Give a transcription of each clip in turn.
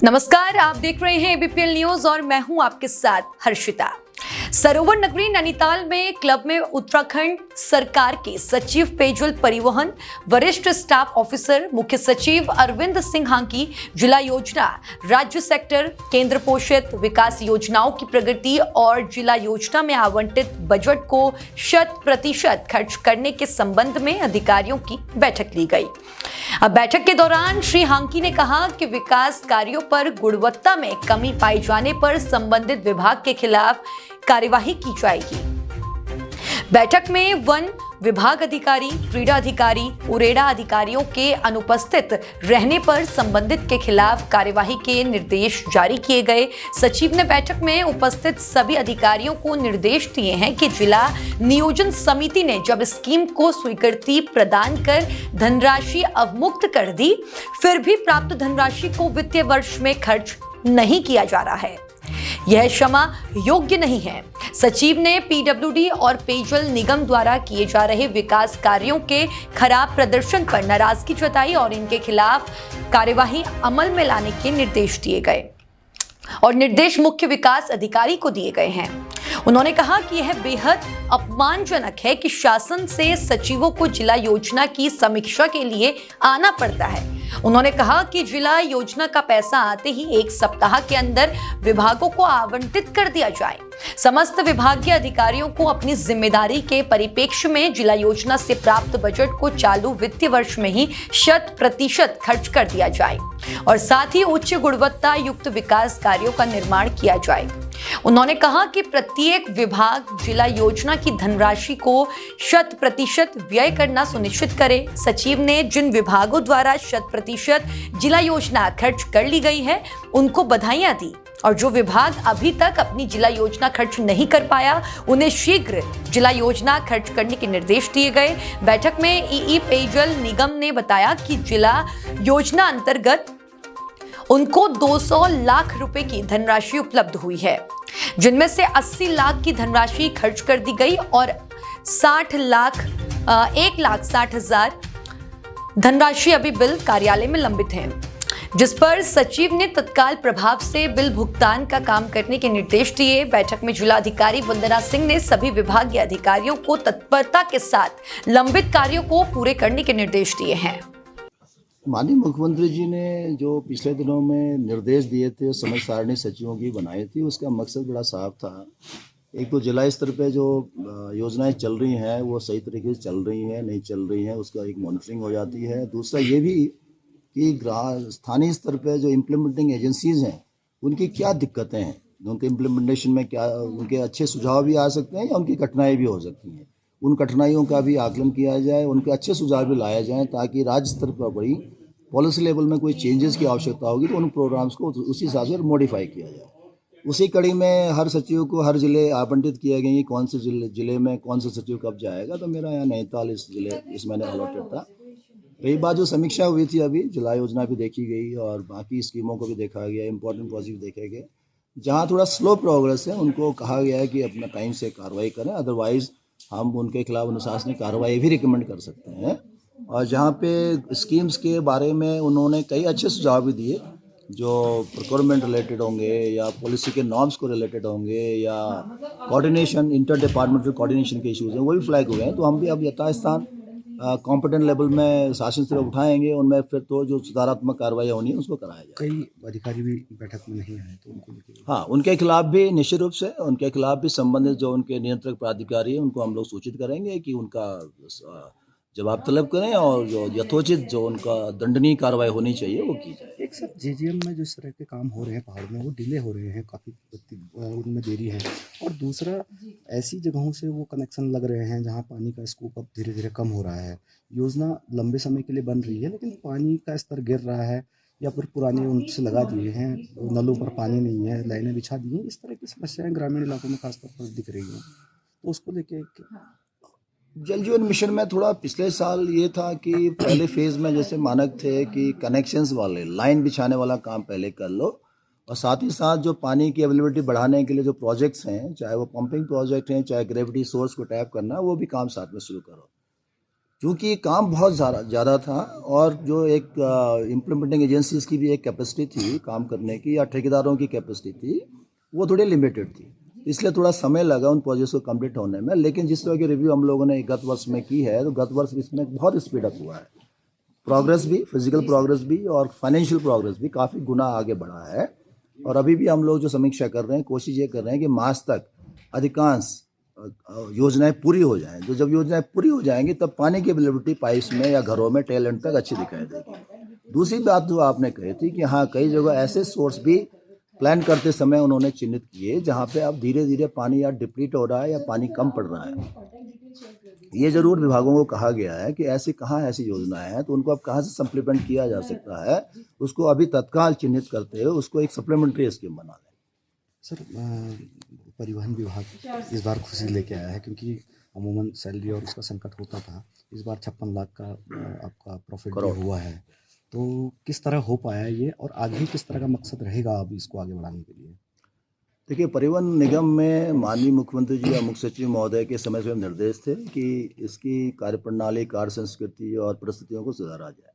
नमस्कार, आप देख रहे हैं एबीपीएल न्यूज और मैं हूं आपके साथ हर्षिता। सरोवर नगरी नैनीताल में क्लब में उत्तराखंड सरकार के सचिव पेयजल परिवहन, वरिष्ठ स्टाफ ऑफिसर, मुख्य सचिव अरविंद सिंह हांकी, जिला योजना, राज्य सेक्टर, केंद्र पोषित विकास योजनाओं की प्रगति और जिला योजना में आवंटित बजट को 100% खर्च करने के संबंध में अधिकारियों की बैठक ली गई। अब बैठक के दौरान श्री हांकी ने कहा कि विकास कार्यों पर गुणवत्ता में कमी पाए जाने पर संबंधित विभाग के खिलाफ कार्यवाही की जाएगी। बैठक में वन विभाग अधिकारी, क्रीड़ा अधिकारी, उरेडा अधिकारियों के अनुपस्थित रहने पर संबंधित के खिलाफ कार्यवाही के निर्देश जारी किए गए। सचिव ने बैठक में उपस्थित सभी अधिकारियों को निर्देश दिए हैं कि जिला नियोजन समिति ने जब स्कीम को स्वीकृति प्रदान कर धनराशि अवमुक्त कर दी, फिर भी प्राप्त धनराशि को वित्तीय वर्ष में खर्च नहीं किया जा रहा है। यह क्षमा योग्य नहीं है। सचिव ने पीडब्ल्यूडी और पेयजल निगम द्वारा किए जा रहे विकास कार्यों के खराब प्रदर्शन पर नाराजगी जताई और इनके खिलाफ कार्यवाही अमल में लाने के निर्देश दिए गए और निर्देश मुख्य विकास अधिकारी को दिए गए हैं। उन्होंने कहा कि यह बेहद अपमानजनक है कि शासन से सचिवों को जिला योजना की समीक्षा के लिए आना पड़ता है। उन्होंने कहा कि जिला योजना का पैसा आते ही 1 सप्ताह के अंदर विभागों को आवंटित कर दिया जाए। समस्त विभागीय अधिकारियों को अपनी जिम्मेदारी के परिप्रेक्ष्य में जिला योजना से प्राप्त बजट को चालू वित्तीय वर्ष में ही 100% खर्च कर दिया जाए और साथ ही उच्च गुणवत्ता युक्त विकास कार्यों का निर्माण किया जाए। उन्होंने कहा कि प्रत्येक विभाग जिला योजना की धनराशि को 100% व्यय करना सुनिश्चित करे। सचिव ने जिन विभागों द्वारा 100% जिला योजना खर्च कर ली गई है, उनको बधाइयां दी और जो विभाग अभी तक अपनी जिला योजना खर्च नहीं कर पाया, उन्हें शीघ्र जिला योजना खर्च करने के निर्देश दिए गए। बैठक में ईई पेयजल निगम ने बताया कि जिला योजना अंतर्गत उनको 200 लाख रुपए की धनराशि उपलब्ध हुई है, जिनमें से 80 लाख की धनराशि खर्च कर दी गई और 1,60,000 धनराशि अभी बिल कार्यालय में लंबित है, जिस पर सचिव ने तत्काल प्रभाव से बिल भुगतान का काम करने के निर्देश दिए। बैठक में जिला अधिकारी वंदना सिंह ने सभी विभागीय अधिकारियों को तत्परता के साथ लंबित कार्यों को पूरे करने के निर्देश दिए हैं। माननीय मुख्यमंत्री जी ने जो पिछले दिनों में निर्देश दिए थे, समय सारणी सचिवों की बनाई थी, उसका मकसद बड़ा साफ था। एक तो जिला स्तर पे जो योजनाएं चल रही हैं वो सही तरीके से चल रही हैं, नहीं चल रही हैं, उसका एक मॉनिटरिंग हो जाती है। दूसरा ये भी कि स्थानीय स्तर पे जो इम्प्लीमेंटिंग एजेंसीज़ हैं उनकी क्या दिक्कतें हैं, उनके इम्प्लीमेंटेशन में क्या उनके अच्छे सुझाव भी आ सकते हैं या उनकी कठिनाई भी हो सकती हैं। उन कठिनाइयों का भी आकलन किया जाए, उनके अच्छे सुझाव भी लाए जाएँ ताकि राज्य स्तर पर बड़ी पॉलिसी लेवल में कोई चेंजेस की आवश्यकता होगी तो उन प्रोग्राम्स को उसी हिसाब से मॉडिफाई किया जाए। उसी कड़ी में हर सचिव को हर जिले आवंटित किए गए, कौन से जिले में कौन सा सचिव कब जाएगा। तो मेरा यहाँ नैनीताल इस महीने अलॉटेड था। रही बात जो समीक्षा हुई थी, अभी जिला योजना भी देखी गई और बाकी स्कीमों को भी देखा गया, इंपॉर्टेंट प्रोजेक्ट देखे गए। जहाँ थोड़ा स्लो प्रोग्रेस है उनको कहा गया है कि अपना टाइम से कार्रवाई करें, अदरवाइज़ हम उनके खिलाफ अनुशासनिक कार्रवाई भी रिकमेंड कर सकते हैं। और जहाँ पे स्कीम्स के बारे में उन्होंने कई अच्छे सुझाव भी दिए जो प्रोक्योरमेंट रिलेटेड होंगे या पॉलिसी के नॉर्म्स को रिलेटेड होंगे या कोऑर्डिनेशन, इंटर डिपार्टमेंटल कोऑर्डिनेशन के इश्यूज़ हैं, वो भी फ्लैग हुए हैं। तो हम भी अब यथास्थान कॉम्पिटेंट लेवल में शासन से उठाएंगे, उनमें फिर तो जो सुधारात्मक कार्रवाई होनी है उसको कराया जाए। कई अधिकारी भी बैठक में नहीं आए तो उनको हाँ, उनके खिलाफ भी निश्चित रूप से उनके खिलाफ भी संबंधित जो उनके नियंत्रक प्राधिकारी है उनको हम लोग सूचित करेंगे कि उनका जवाब तलब करें और जो यथोचित जो उनका दंडनीय कार्रवाई होनी चाहिए वो की जाए। एक सर जेजीएम में जिस तरह के काम हो रहे हैं पहाड़ में, वो डिले हो रहे हैं, काफ़ी उनमें देरी है। और दूसरा, ऐसी जगहों से वो कनेक्शन लग रहे हैं जहां पानी का स्कूप अब धीरे धीरे कम हो रहा है। योजना लंबे समय के लिए बन रही है लेकिन पानी का स्तर गिर रहा है या फिर पुराने उनसे लगा दिए हैं, नलों पर पानी नहीं है, लाइनें बिछा दी हैं। इस तरह की समस्याएं ग्रामीण इलाकों में खासतौर पर दिख रही हैं, तो उसको लेके जल जीवन मिशन में थोड़ा पिछले साल ये था कि पहले फेज़ में जैसे मानक थे कि कनेक्शंस वाले लाइन बिछाने वाला काम पहले कर लो और साथ ही साथ जो पानी की अवेलेबिलिटी बढ़ाने के लिए जो प्रोजेक्ट्स हैं, चाहे वो पंपिंग प्रोजेक्ट हैं, चाहे ग्रेविटी सोर्स को टैप करना, वो भी काम साथ में शुरू करो। क्योंकि काम बहुत ज़्यादा था और जो एक इम्प्लीमेंटिंग एजेंसीज की भी एक कैपेसिटी थी काम करने की या ठेकेदारों की कैपेसिटी थी, वो थोड़ी लिमिटेड थी, इसलिए थोड़ा समय लगा उन प्रोजेक्ट्स को कंप्लीट होने में। लेकिन जिस तरह की रिव्यू हम लोगों ने गत वर्ष में की है, तो गत वर्ष इसमें बहुत स्पीड अप हुआ है, प्रोग्रेस भी, फिजिकल प्रोग्रेस भी और फाइनेंशियल प्रोग्रेस भी काफ़ी गुना आगे बढ़ा है। और अभी भी हम लोग जो समीक्षा कर रहे हैं, कोशिश ये कर रहे हैं कि मार्च तक अधिकांश योजनाएं पूरी हो जाएं। तो जब योजनाएं पूरी हो जाएंगी तब पानी की अवेलेबिलिटी पाइप्स में या घरों में टेल एंड तक अच्छी दिखाई देगी। दूसरी बात जो आपने कही थी कि हाँ, कई जगह ऐसे सोर्स भी प्लान करते समय उन्होंने चिन्हित किए जहाँ पे अब धीरे धीरे पानी या डिप्लीट हो रहा है या पानी कम पड़ रहा है। ये जरूर विभागों को कहा गया है कि ऐसी कहाँ ऐसी योजनाएं हैं तो उनको अब कहाँ से सप्लीमेंट किया जा सकता है, उसको अभी तत्काल चिन्हित करते हुए उसको एक सप्लीमेंट्री स्कीम बना लें। सर, परिवहन विभाग इस बार खुशी लेके आया है क्योंकि अमूमन सैलरी और उसका संकट होता था। इस बार 56 लाख का आपका प्रॉफिट भी हुआ है, तो किस तरह हो पाया ये और आगे किस तरह का मकसद रहेगा अब इसको आगे बढ़ाने के लिए? देखिए, परिवहन निगम में माननीय मुख्यमंत्री जी या मुख्य सचिव महोदय के समय से निर्देश थे कि इसकी कार्यप्रणाली, कार्य संस्कृति और परिस्थितियों को सुधारा जाए।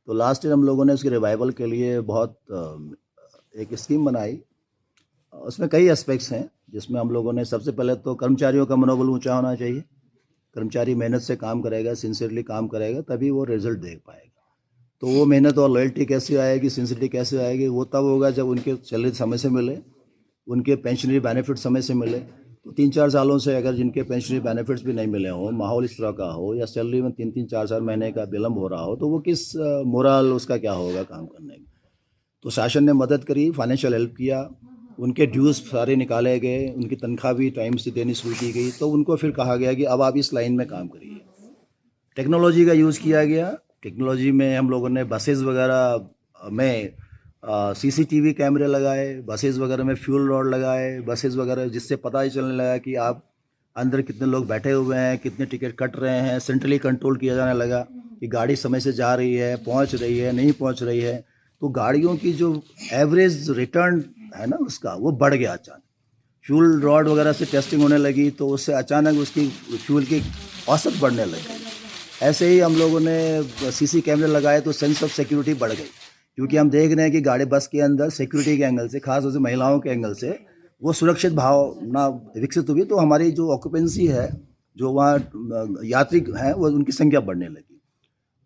तो लास्ट ईयर हम लोगों ने उसके रिवाइवल के लिए बहुत एक स्कीम बनाई। उसमें कई एस्पेक्ट्स हैं, जिसमें हम लोगों ने सबसे पहले तो कर्मचारियों का मनोबल ऊंचा होना चाहिए। कर्मचारी मेहनत से काम करेगा, सिंसियरली काम करेगा, तभी वो रिजल्ट देख पाएगा। तो वो मेहनत और लॉयल्टी कैसे आएगी, सिंसियरिटी कैसे आएगी, वो तब होगा जब उनके सैलरी समय से मिले, उनके पेंशनरी बेनिफिट समय से मिले। तो 3-4 सालों से अगर जिनके पेंशनरी बेनिफिट्स भी नहीं मिले हों, माहौल इस तरह का हो या सैलरी में 3-3, 4-4 महीने का विलम्ब हो रहा हो, तो वो किस मोरल उसका क्या होगा काम करने में। तो शासन ने मदद करी, फाइनेंशियल हेल्प किया, उनके ड्यूज़ सारे निकाले गए, उनकी तनख्वाह भी टाइम से देनी शुरू की गई। तो उनको फिर कहा गया कि अब आप इस लाइन में काम करिए। टेक्नोलॉजी का यूज़ किया गया। टेक्नोलॉजी में हम लोगों ने बसेज़ वगैरह में CCTV कैमरे लगाए, बसेज़ वगैरह में फ्यूल रॉड लगाए, बसेज़ वगैरह, जिससे पता ही चलने लगा कि आप अंदर कितने लोग बैठे हुए हैं, कितने टिकट कट रहे हैं। सेंट्रली कंट्रोल किया जाने लगा कि गाड़ी समय से जा रही है, पहुंच रही है, नहीं पहुंच रही है। तो गाड़ियों की जो एवरेज रिटर्न है ना उसका, वो बढ़ गया अचानक। फ्यूल रॉड वगैरह से टेस्टिंग होने लगी तो उससे अचानक उसकी फ्यूल की औसत बढ़ने लगी। ऐसे ही हम लोगों ने CC कैमरे लगाए तो सेंस ऑफ सिक्योरिटी बढ़ गई, क्योंकि हम देख रहे हैं कि गाड़ी बस के अंदर सिक्योरिटी के एंगल से, खासतौर से महिलाओं के एंगल से, वो सुरक्षित भावना विकसित हुई। तो हमारी जो ऑक्यूपेंसी है, जो वहाँ यात्री हैं, वो उनकी संख्या बढ़ने लगी।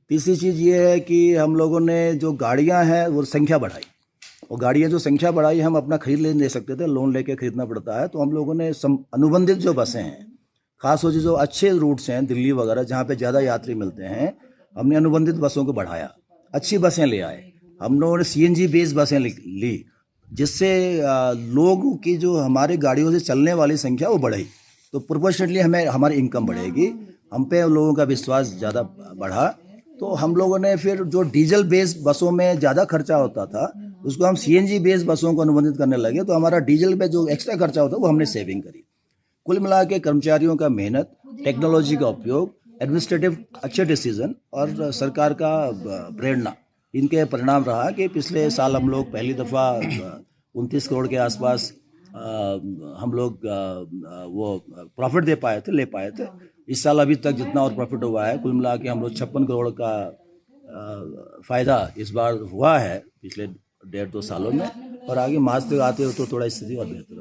तीसरी चीज़ ये है कि हम लोगों ने जो गाड़ियाँ हैं वो संख्या बढ़ाई, और गाड़ियाँ जो संख्या बढ़ाई, हम अपना खरीद ले नहीं सकते थे, लोन लेके खरीदना पड़ता है। तो हम लोगों ने अनुबंधित जो बसें हैं, खासतौर से जो अच्छे रूट्स हैं दिल्ली वगैरह जहाँ पे ज़्यादा यात्री मिलते हैं, हमने अनुबंधित बसों को बढ़ाया, अच्छी बसें ले आए। हम लोगों ने CNG बेस्ड बसें ली, जिससे लोगों की जो हमारे गाड़ियों से चलने वाली संख्या वो बढ़ी। तो प्रोपोर्शनली हमें हमारी इनकम बढ़ेगी, हम पे लोगों का विश्वास ज़्यादा बढ़ा। तो हम लोगों ने फिर जो डीजल बेस्ड बसों में ज़्यादा खर्चा होता था, उसको हम CNG बेस्ड बसों को अनुबंधित करने लगे। तो हमारा डीजल पे जो एक्स्ट्रा खर्चा होता है वो हमने सेविंग करी। कुल मिला के कर्मचारियों का मेहनत, टेक्नोलॉजी का उपयोग, एडमिनिस्ट्रेटिव अच्छे डिसीजन और सरकार का प्रेरणा, इनके परिणाम रहा कि पिछले साल हम लोग पहली दफ़ा 29 करोड़ के आसपास हम लोग वो प्रॉफिट ले पाए थे। इस साल अभी तक जितना और प्रॉफिट हुआ है, कुल मिला के हम लोग 56 करोड़ का फ़ायदा इस बार हुआ है पिछले 1.5-2 सालों में। और आगे मार्च तक आते हो तो थोड़ा स्थिति और बेहतर हो।